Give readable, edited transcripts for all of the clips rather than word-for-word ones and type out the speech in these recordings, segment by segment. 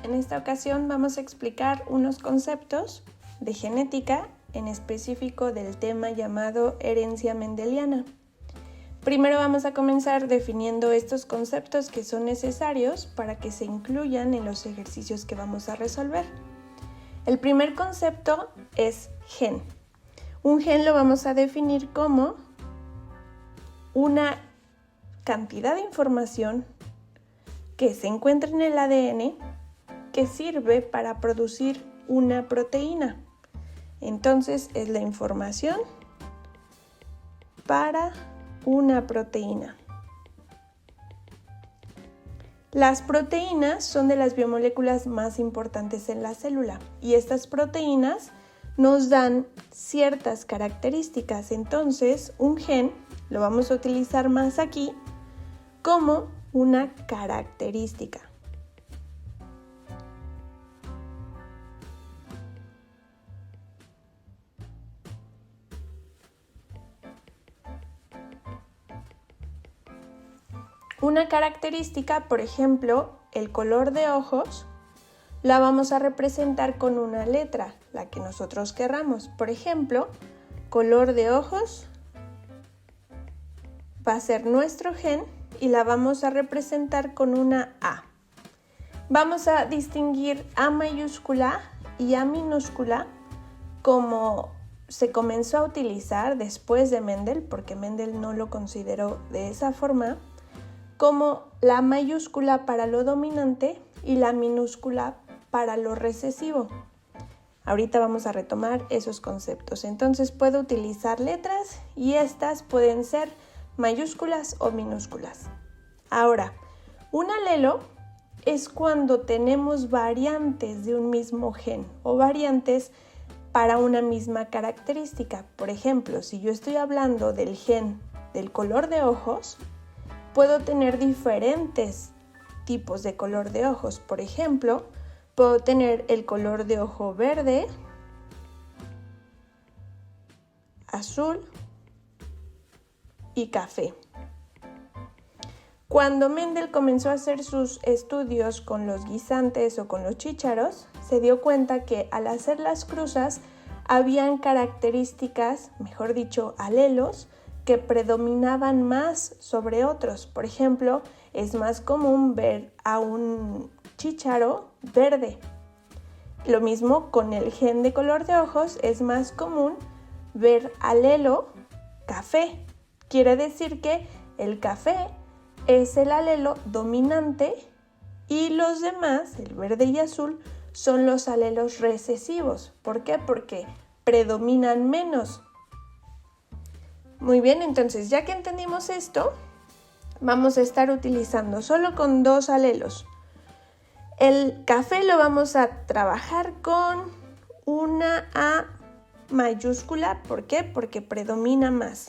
En esta ocasión vamos a explicar unos conceptos de genética, en específico del tema llamado herencia mendeliana. Primero vamos a comenzar definiendo estos conceptos que son necesarios para que se incluyan en los ejercicios que vamos a resolver. El primer concepto es gen. Un gen lo vamos a definir como una cantidad de información que se encuentra en el ADN que sirve para producir una proteína. Entonces es la información para una proteína. Las proteínas son de las biomoléculas más importantes en la célula y estas proteínas nos dan ciertas características. Entonces, un gen lo vamos a utilizar más aquí como una característica. Una característica, por ejemplo, el color de ojos, la vamos a representar con una letra, la que nosotros querramos. Por ejemplo, color de ojos va a ser nuestro gen y la vamos a representar con una A. Vamos a distinguir A mayúscula y A minúscula como se comenzó a utilizar después de Mendel, porque Mendel no lo consideró de esa forma, como la mayúscula para lo dominante y la minúscula para lo recesivo. Ahorita vamos a retomar esos conceptos. Entonces puedo utilizar letras y estas pueden ser mayúsculas o minúsculas. Ahora, un alelo es cuando tenemos variantes de un mismo gen o variantes para una misma característica. Por ejemplo, si yo estoy hablando del gen del color de ojos, puedo tener diferentes tipos de color de ojos. Por ejemplo, puedo tener el color de ojo verde, azul y café. Cuando Mendel comenzó a hacer sus estudios con los guisantes o con los chícharos, se dio cuenta que al hacer las cruzas habían características, mejor dicho, alelos, que predominaban más sobre otros. Por ejemplo, es más común ver a un chícharo verde. Lo mismo con el gen de color de ojos, es más común ver alelo café. Quiere decir que el café es el alelo dominante y los demás, el verde y azul, son los alelos recesivos. ¿Por qué? Porque predominan menos. Muy bien, entonces ya que entendimos esto, vamos a estar utilizando solo con dos alelos. El café lo vamos a trabajar con una A mayúscula. ¿Por qué? Porque predomina más.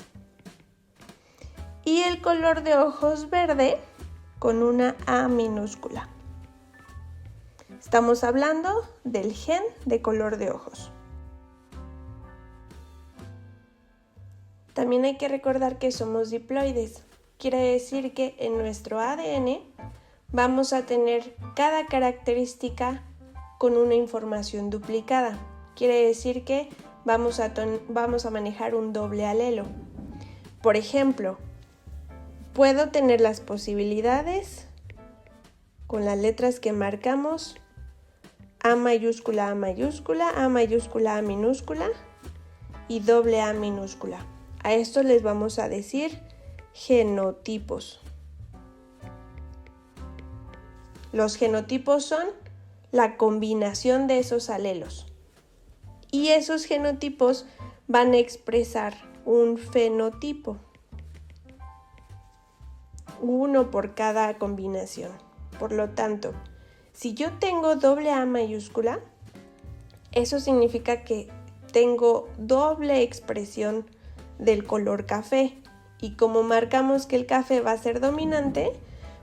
Y el color de ojos verde con una A minúscula. Estamos hablando del gen de color de ojos. También hay que recordar que somos diploides. Quiere decir que en nuestro ADN vamos a tener cada característica con una información duplicada. Quiere decir que vamos a manejar un doble alelo. Por ejemplo, puedo tener las posibilidades con las letras que marcamos A mayúscula, A mayúscula, A mayúscula, A minúscula y doble A minúscula. A esto les vamos a decir genotipos. Los genotipos son la combinación de esos alelos. Y esos genotipos van a expresar un fenotipo. Uno por cada combinación. Por lo tanto, si yo tengo doble A mayúscula, eso significa que tengo doble expresión del color café. Y como marcamos que el café va a ser dominante,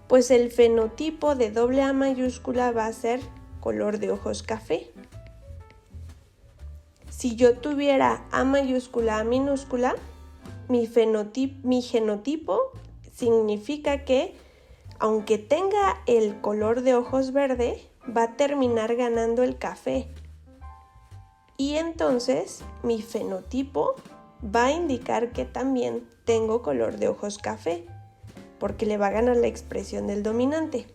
pues el fenotipo de doble A mayúscula va a ser color de ojos café. Si yo tuviera A mayúscula, A minúscula, mi genotipo significa que aunque tenga el color de ojos verde, va a terminar ganando el café. Y entonces mi fenotipo va a indicar que también tengo color de ojos café, porque le va a ganar la expresión del dominante.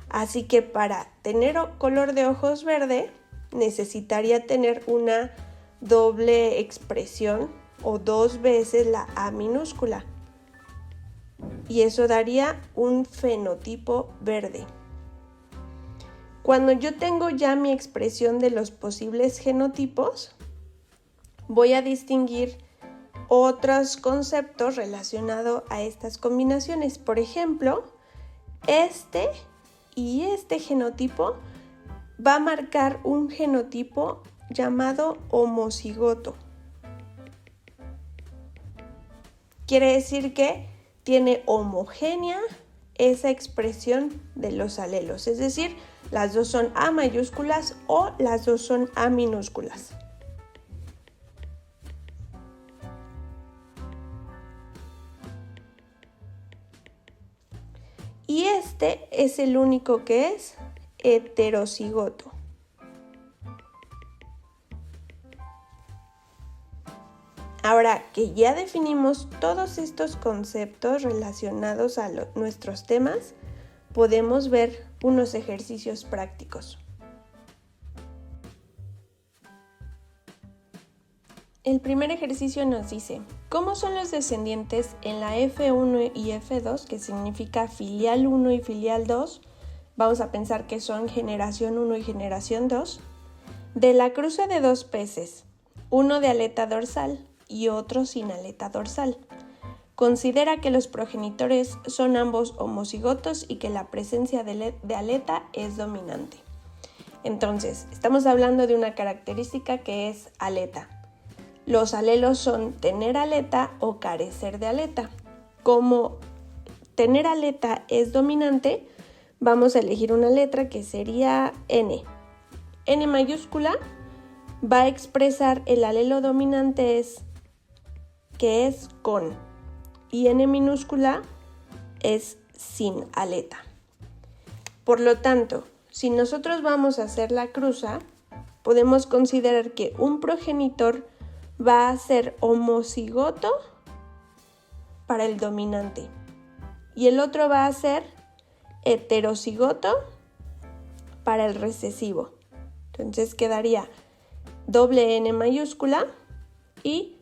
Así que para tener color de ojos verde, necesitaría tener una doble expresión o 2 veces la A minúscula. Y eso daría un fenotipo verde. Cuando yo tengo ya mi expresión de los posibles genotipos, voy a distinguir otros conceptos relacionados a estas combinaciones. Por ejemplo, este y este genotipo va a marcar un genotipo llamado homocigoto. Quiere decir que tiene homogénea esa expresión de los alelos, es decir, las dos son A mayúsculas o las dos son A minúsculas. Y este es el único que es heterocigoto. Ahora que ya definimos todos estos conceptos relacionados a nuestros temas, podemos ver unos ejercicios prácticos. El primer ejercicio nos dice, ¿cómo son los descendientes en la F1 y F2, que significa filial 1 y filial 2? Vamos a pensar que son generación 1 y generación 2. De la cruza de dos peces, uno de aleta dorsal y otro sin aleta dorsal. Considera que los progenitores son ambos homocigotos y que la presencia de aleta es dominante. Entonces, estamos hablando de una característica que es aleta. Los alelos son tener aleta o carecer de aleta. Como tener aleta es dominante, vamos a elegir una letra que sería N. N mayúscula va a expresar el alelo dominante que es con, y N minúscula es sin aleta. Por lo tanto, si nosotros vamos a hacer la cruza, podemos considerar que un progenitor va a ser homocigoto para el dominante y el otro va a ser heterocigoto para el recesivo. Entonces quedaría doble N mayúscula y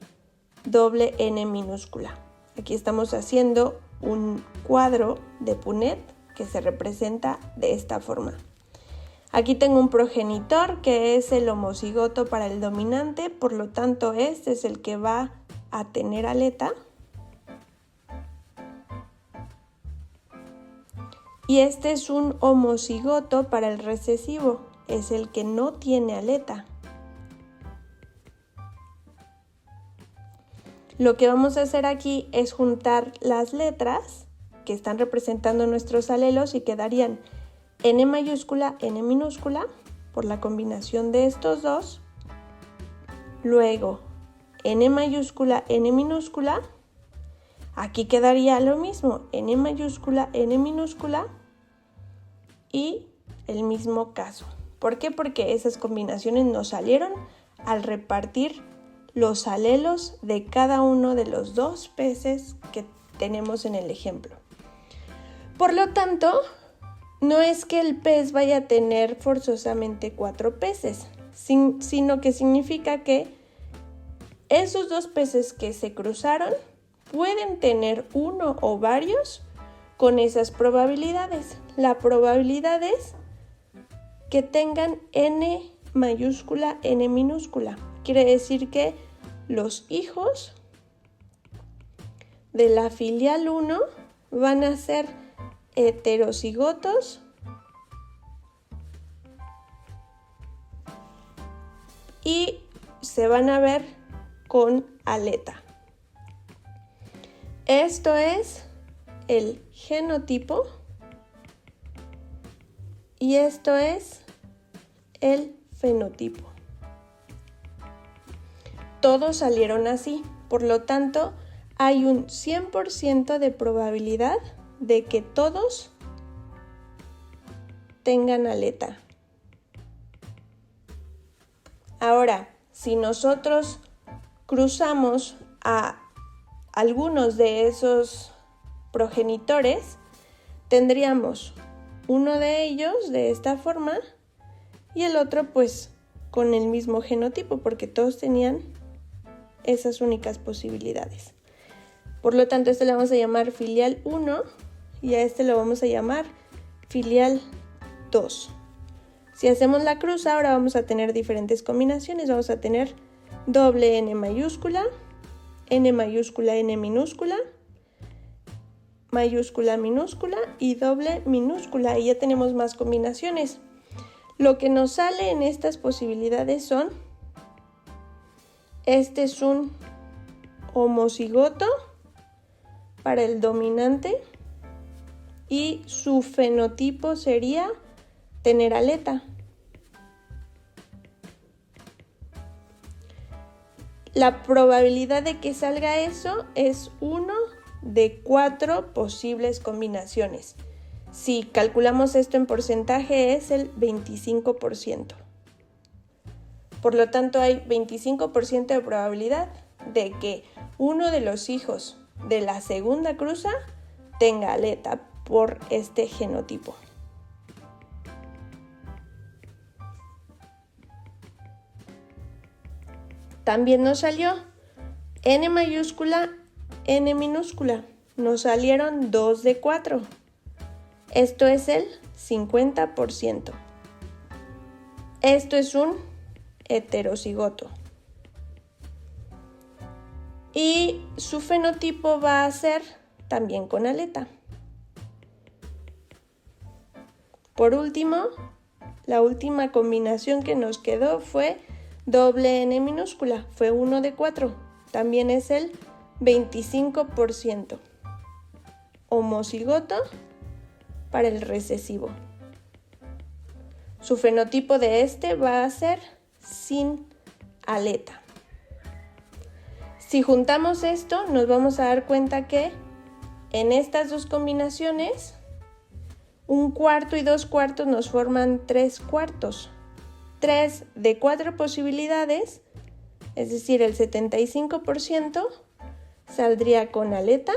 doble N minúscula. Aquí estamos haciendo un cuadro de Punnett que se representa de esta forma. Aquí tengo un progenitor que es el homocigoto para el dominante, por lo tanto este es el que va a tener aleta. Y este es un homocigoto para el recesivo, es el que no tiene aleta. Lo que vamos a hacer aquí es juntar las letras que están representando nuestros alelos y quedarían N mayúscula, N minúscula, por la combinación de estos dos. Luego, N mayúscula, N minúscula. Aquí quedaría lo mismo, N mayúscula, N minúscula. Y el mismo caso. ¿Por qué? Porque esas combinaciones nos salieron al repartir los alelos de cada uno de los dos peces que tenemos en el ejemplo. Por lo tanto, no es que el pez vaya a tener forzosamente 4 peces, sino que significa que esos dos peces que se cruzaron pueden tener uno o varios con esas probabilidades. La probabilidad es que tengan N mayúscula, N minúscula. Quiere decir que los hijos de la filial 1 van a ser heterocigotos y se van a ver con aleta. Esto es el genotipo y esto es el fenotipo. Todos salieron así, por lo tanto, hay un 100% de probabilidad de que todos tengan aleta. Ahora, si nosotros cruzamos a algunos de esos progenitores, tendríamos uno de ellos de esta forma y el otro pues con el mismo genotipo, porque todos tenían esas únicas posibilidades. Por lo tanto, este le vamos a llamar filial 1 y a este lo vamos a llamar filial 2. Si hacemos la cruz, ahora vamos a tener diferentes combinaciones. Vamos a tener doble N mayúscula, N minúscula, mayúscula minúscula y doble minúscula. Y ya tenemos más combinaciones. Lo que nos sale en estas posibilidades son, este es un homocigoto para el dominante y su fenotipo sería tener aleta. La probabilidad de que salga eso es 1 de 4 posibles combinaciones. Si calculamos esto en porcentaje es el 25%. Por lo tanto hay 25% de probabilidad de que uno de los hijos de la segunda cruza tenga aleta por este genotipo. También nos salió N mayúscula, N minúscula. Nos salieron 2 de 4. Esto es el 50%. Esto es un heterocigoto. Y su fenotipo va a ser también con aleta. Por último, la última combinación que nos quedó fue doble N minúscula, fue 1 de 4, también es el 25%. Homocigoto para el recesivo. Su fenotipo de este va a ser sin aleta. Si juntamos esto, nos vamos a dar cuenta que en estas dos combinaciones, 1/4 y 2/4 nos forman 3/4. 3 de 4 posibilidades, es decir, el 75%, saldría con aleta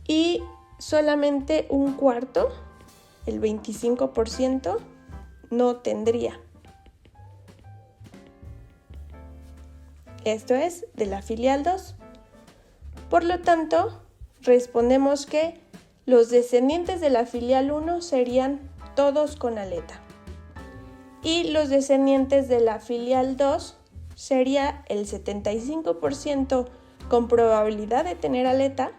y solamente 1/4, el 25%, no tendría. Esto es de la filial 2. Por lo tanto, respondemos que los descendientes de la filial 1 serían todos con aleta. Y los descendientes de la filial 2 sería el 75% con probabilidad de tener aleta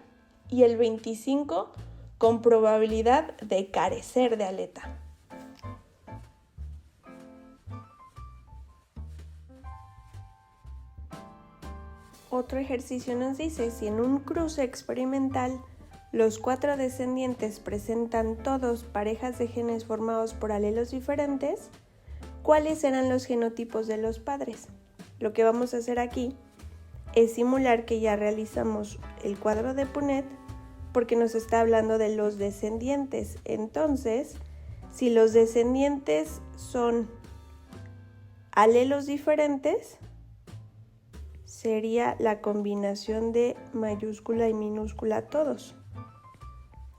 y el 25% con probabilidad de carecer de aleta. Otro ejercicio nos dice, si en un cruce experimental los 4 descendientes presentan todos parejas de genes formados por alelos diferentes, ¿cuáles serán los genotipos de los padres? Lo que vamos a hacer aquí es simular que ya realizamos el cuadro de Punnett porque nos está hablando de los descendientes. Entonces, si los descendientes son alelos diferentes, sería la combinación de mayúscula y minúscula todos.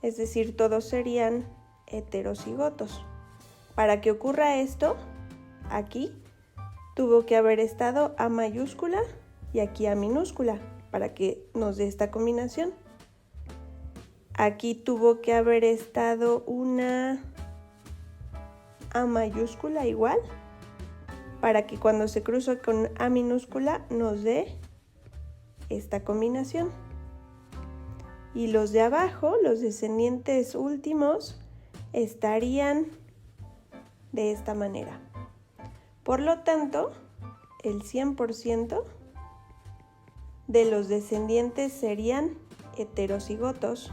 Es decir, todos serían heterocigotos. Para que ocurra esto, aquí tuvo que haber estado A mayúscula y aquí A minúscula para que nos dé esta combinación. Aquí tuvo que haber estado una A mayúscula igual para que cuando se cruza con A minúscula nos dé esta combinación. Y los de abajo, los descendientes últimos, estarían de esta manera. Por lo tanto, el 100% de los descendientes serían heterocigotos.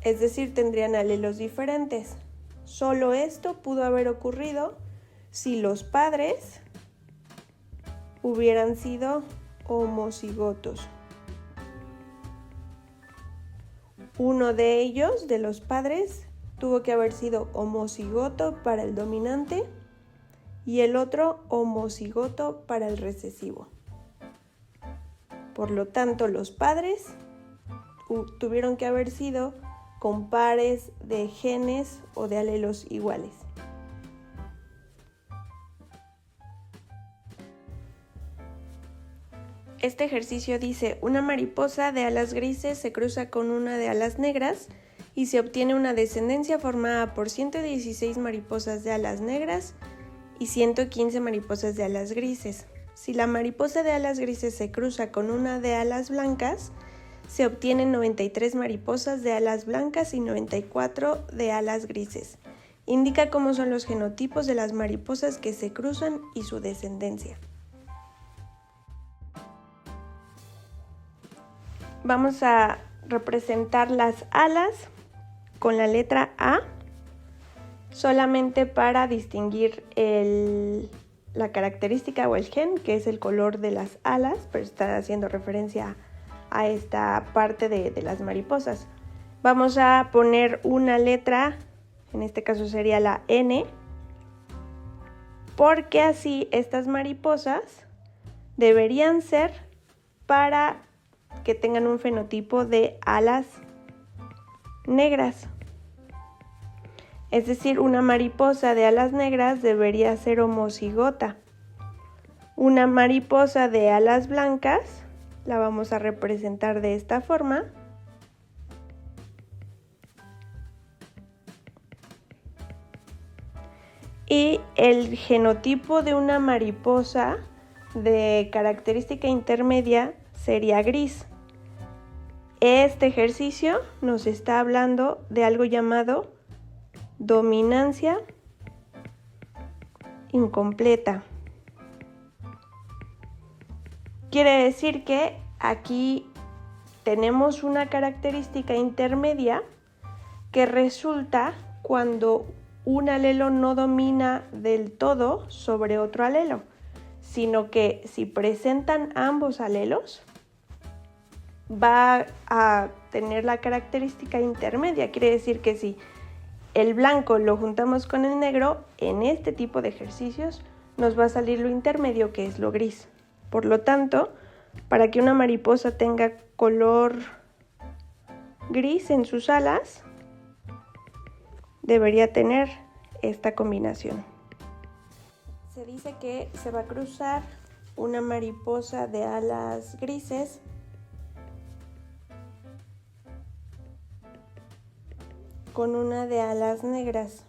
Es decir, tendrían alelos diferentes. Solo esto pudo haber ocurrido si los padres hubieran sido homocigotos. Uno de ellos, de los padres, tuvo que haber sido homocigoto para el dominante y el otro homocigoto para el recesivo. Por lo tanto, los padres tuvieron que haber sido con pares de genes o de alelos iguales. Este ejercicio dice: una mariposa de alas grises se cruza con una de alas negras y se obtiene una descendencia formada por 116 mariposas de alas negras y 115 mariposas de alas grises. Si la mariposa de alas grises se cruza con una de alas blancas, se obtienen 93 mariposas de alas blancas y 94 de alas grises. Indica cómo son los genotipos de las mariposas que se cruzan y su descendencia. Vamos a representar las alas con la letra A, solamente para distinguir la característica o el gen, que es el color de las alas, pero está haciendo referencia a esta parte de las mariposas. Vamos a poner una letra, en este caso sería la N, porque así estas mariposas deberían ser para que tengan un fenotipo de alas negras. Es decir, una mariposa de alas negras debería ser homocigota. Una mariposa de alas blancas la vamos a representar de esta forma. Y el genotipo de una mariposa de característica intermedia sería gris. Este ejercicio nos está hablando de algo llamado dominancia incompleta. Quiere decir que aquí tenemos una característica intermedia que resulta cuando un alelo no domina del todo sobre otro alelo, sino que si presentan ambos alelos, va a tener la característica intermedia. Quiere decir que si el blanco lo juntamos con el negro, en este tipo de ejercicios nos va a salir lo intermedio, que es lo gris. Por lo tanto, para que una mariposa tenga color gris en sus alas, debería tener esta combinación. Se dice que se va a cruzar una mariposa de alas grises con una de alas negras.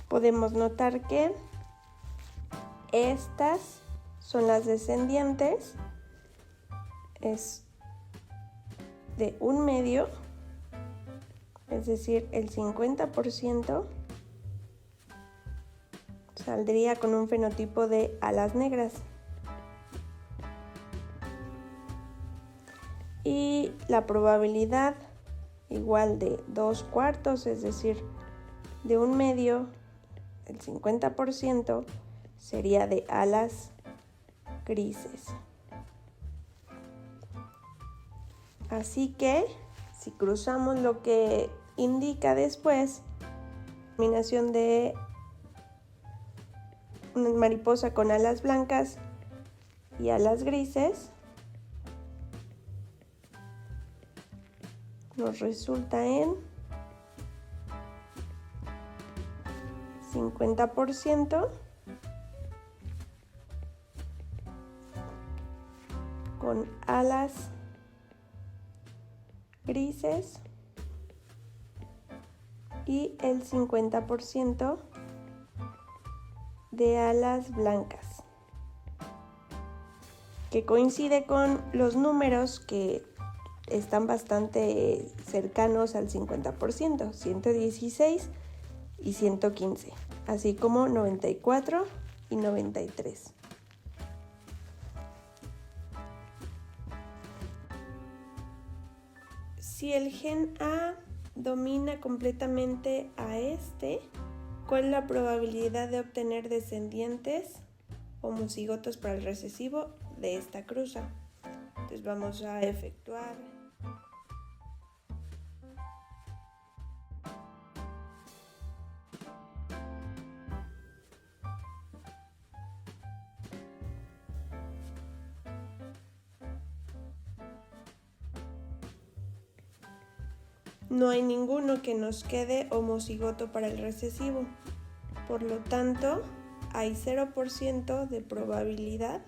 Podemos notar que estas son las descendientes, es de un medio, es decir, el 50% saldría con un fenotipo de alas negras. Y la probabilidad igual de 2/4, es decir, de un medio, el 50% sería de alas grises. Así que si cruzamos lo que indica después, combinación de una mariposa con alas blancas y alas grises, nos resulta en 50% con alas grises y el 50% de alas blancas, que coincide con los números que están bastante cercanos al 50%, 116 y 115, así como 94 y 93. Si el gen A domina completamente a este, ¿cuál es la probabilidad de obtener descendientes homocigotos para el recesivo de esta cruza? Entonces vamos a efectuar no hay ninguno que nos quede homocigoto para el recesivo. Por lo tanto, hay 0% de probabilidad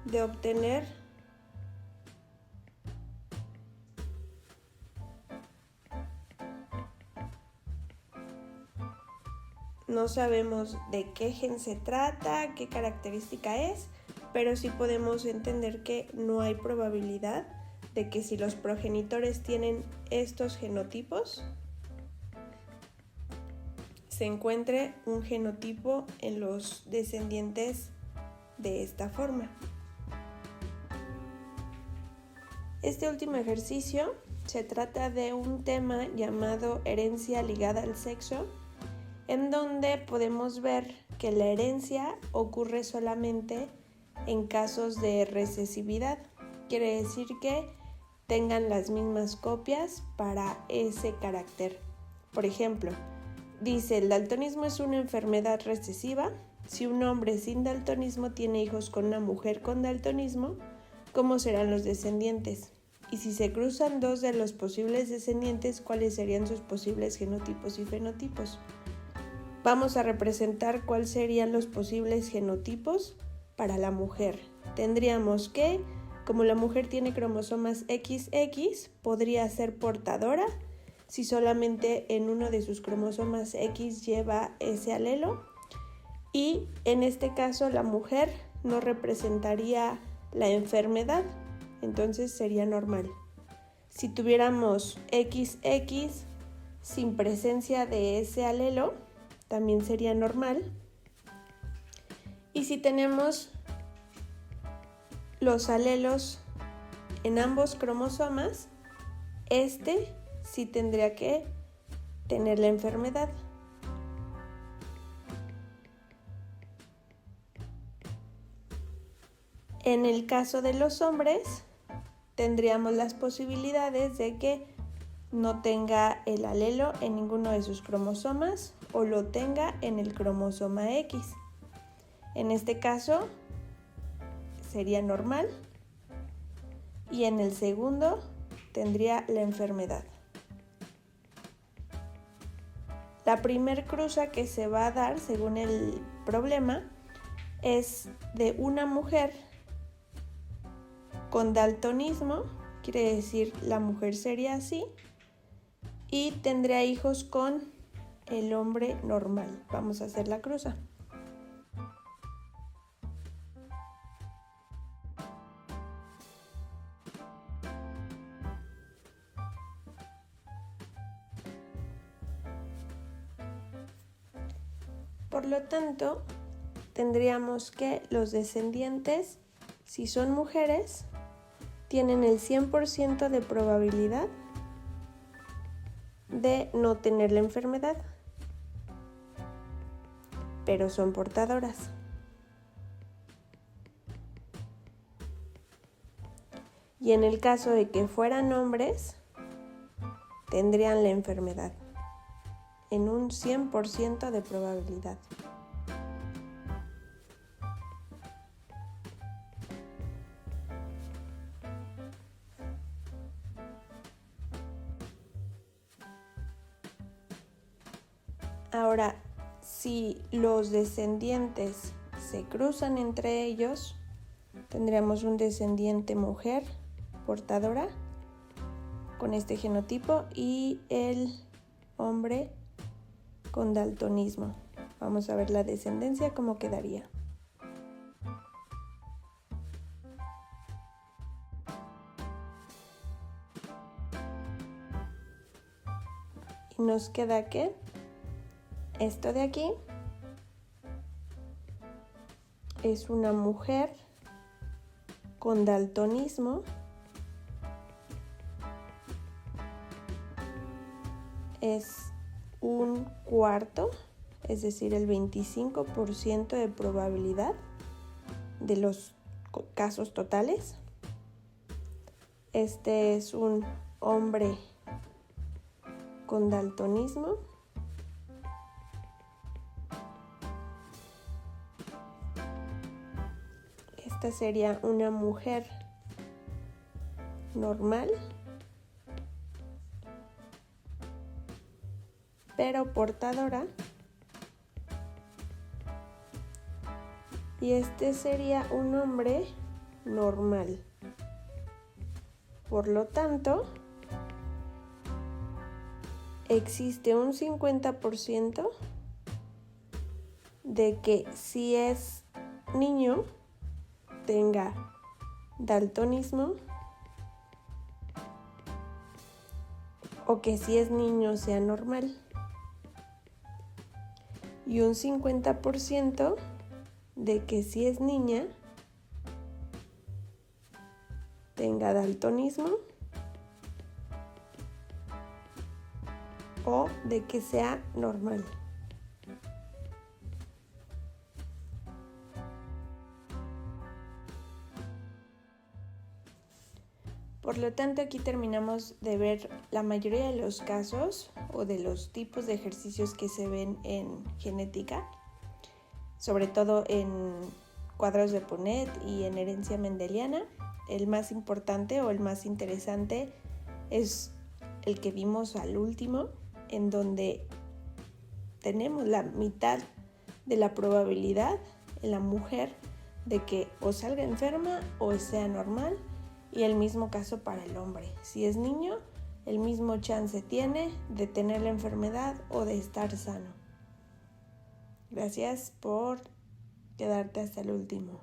de obtener no sabemos de qué gen se trata, qué característica es, pero sí podemos entender que no hay probabilidad de que si los progenitores tienen estos genotipos, se encuentre un genotipo en los descendientes de esta forma. Este último ejercicio se trata de un tema llamado herencia ligada al sexo, en donde podemos ver que la herencia ocurre solamente en casos de recesividad. Quiere decir que tengan las mismas copias para ese carácter. Por ejemplo, dice, el daltonismo es una enfermedad recesiva. Si un hombre sin daltonismo tiene hijos con una mujer con daltonismo, ¿cómo serán los descendientes? Y si se cruzan dos de los posibles descendientes, ¿cuáles serían sus posibles genotipos y fenotipos? Vamos a representar cuáles serían los posibles genotipos para la mujer. Tendríamos que, como la mujer tiene cromosomas XX, podría ser portadora si solamente en uno de sus cromosomas X lleva ese alelo. Y en este caso la mujer no representaría la enfermedad, entonces sería normal. Si tuviéramos XX sin presencia de ese alelo, también sería normal. Y si tenemos los alelos en ambos cromosomas, este sí tendría que tener la enfermedad. En el caso de los hombres, tendríamos las posibilidades de que no tenga el alelo en ninguno de sus cromosomas o lo tenga en el cromosoma X. En este caso sería normal y en el segundo tendría la enfermedad. La primer cruza que se va a dar según el problema es de una mujer con daltonismo, quiere decir la mujer sería así, y tendría hijos con el hombre normal. Vamos a hacer la cruza. Por lo tanto, tendríamos que los descendientes, si son mujeres, tienen el 100% de probabilidad de no tener la enfermedad, pero son portadoras. Y en el caso de que fueran hombres, tendrían la enfermedad en un 100% de probabilidad. Ahora, si los descendientes se cruzan entre ellos, tendríamos un descendiente mujer portadora con este genotipo y el hombre con daltonismo. Vamos a ver la descendencia, cómo quedaría. Y nos queda que esto de aquí es una mujer con daltonismo es 1/4, es decir, el 25% de probabilidad de los casos totales. Este es un hombre con daltonismo. Esta sería una mujer normal, pero portadora. Y este sería un hombre normal. Por lo tanto, existe un 50% de que si es niño tenga daltonismo, o que si es niño sea normal, y un 50% de que si es niña tenga daltonismo o de que sea normal. Por lo tanto, aquí terminamos de ver la mayoría de los casos o de los tipos de ejercicios que se ven en genética, sobre todo en cuadros de Punnett y en herencia mendeliana. El más importante o el más interesante es el que vimos al último, en donde tenemos la mitad de la probabilidad en la mujer de que o salga enferma o sea normal, y el mismo caso para el hombre. Si es niño, el mismo chance tiene de tener la enfermedad o de estar sano. Gracias por quedarte hasta el último.